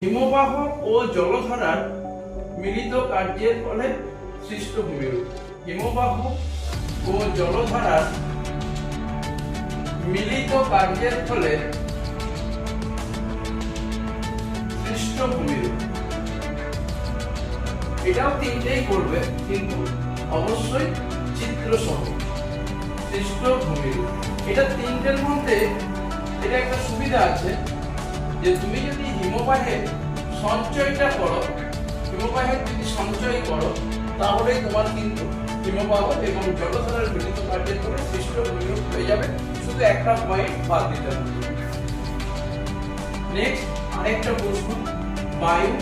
হিমবাহ ও জলধারার মিলিত কার্যের ফলে সৃষ্ট ভূমিরূপ। হিমবাহ ও জলধারার মিলিত কার্যের ফলে সৃষ্ট ভূমিরূপ। এটাও তিনটেই করবে, কিন্তু অবশ্যই চিত্র সহ। সৃষ্ট ভূমিরূপ, এটা তিনটের মধ্যে এটা একটা সুবিধা আছে যে তুমি যদি হিমবাহের সঞ্চয়টা করো, হিমবাহের যদি সঞ্চয় করো, তাহলে তোমার কিন্তু হিমবাহ এবং জলধারার মিলিত কার্যের ফলে সৃষ্ট ভূমিরূপ হয়ে যাবে। শুধু একটা পয়েন্ট বাদ দিতে হবে। নেক্সট আরেকটা প্রশ্ন, বায়ু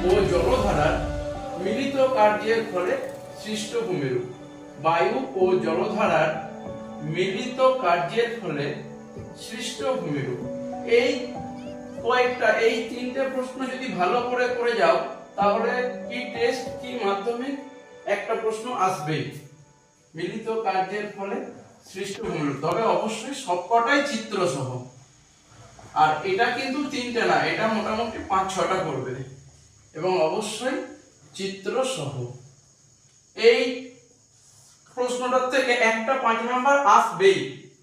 ও জলধারার মিলিত কার্যের ফলে সৃষ্ট ভূমিরূপ। বায়ু ও জলধারার মিলিত কার্যের ফলে সৃষ্ট ভূমিরূপ। এই তিনটে প্রশ্ন যদি ভালো করে করে যাও, তাহলে কি টেস্ট কি মাধ্যমিক একটা প্রশ্ন আসবেই। মিলিত কার্যের ফলে সৃষ্ট ভূমিরূপ, তবে অবশ্যই সবকটাই চিত্র সহ। আর এটা কিন্তু তিনটে না, এটা মোটামুটি 5-6টা করবে এবং অবশ্যই চিত্র সহ। এই প্রশ্নটার থেকে একটা 5 নাম্বার আসবেই,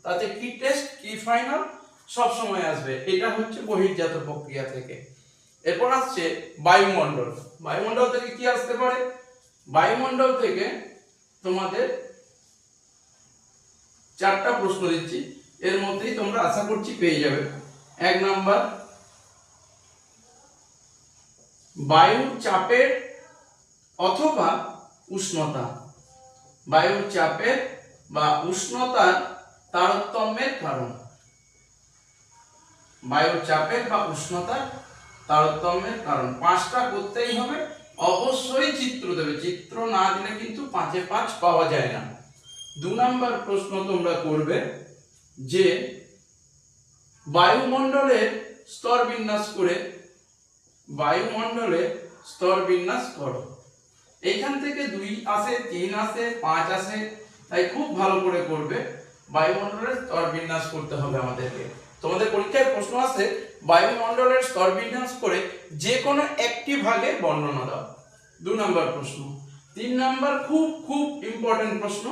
তাতে কি টেস্ট কি ফাইনাল সব সময় আসবে। এটা হচ্ছে বহির্জাত প্রক্রিয়া থেকে। এরপর আসছে বায়ুমণ্ডল। বায়ুমণ্ডল থেকে কি আসতে পারে? বায়ুমণ্ডল থেকে তোমাদের 4টা প্রশ্ন দিচ্ছি, এর মধ্যেই তোমরা আশা করছি পেয়ে যাবে। 1 নাম্বার, বায়ুর চাপের অথবা উষ্ণতা। বায়ুর চাপের বা উষ্ণতার তারতম্যের কারণ। বায়ুর চাপের বা উষ্ণতার তারতম্যের কারণ। 5টা করতেই হবে, অবশ্যই চিত্র দেবে। চিত্র না দিলে কিন্তু 5-এ 5 পাওয়া যায় না। 2 নাম্বার প্রশ্ন তোমরা করবে যে বায়ুমণ্ডলের স্তর বিন্যাস করে, বায়ুমণ্ডলের স্তর বিন্যাস করো। এইখান থেকে 2 আসে, 3 আসে, 5 আসে, তাই খুব ভালো করে করবে। বায়ুমণ্ডলের স্তর বিন্যাস করতে হবে আমাদেরকে। তোমাদের পরীক্ষায় প্রশ্ন আসে বায়ুমণ্ডলের স্তর বিন্যাস করে যে কোনো একটি ভাগের বর্ণনা দাও। 2 নাম্বার প্রশ্ন। 3 নাম্বার খুব খুব ইম্পর্টেন্ট প্রশ্ন,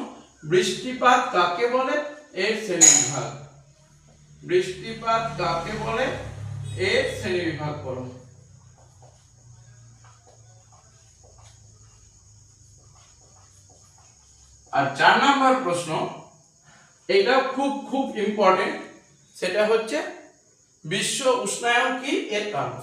বৃষ্টিপাত কাকে বলে, এর শ্রেণীবিভাগ। বৃষ্টিপাত কাকে বলে, এর শ্রেণীবিভাগ করো। আর 4 নাম্বার প্রশ্ন, এটা খুব খুব ইম্পর্টেন্ট, সেটা হচ্ছে বিশ্ব উষ্ণায়ন কি, এর কারণ।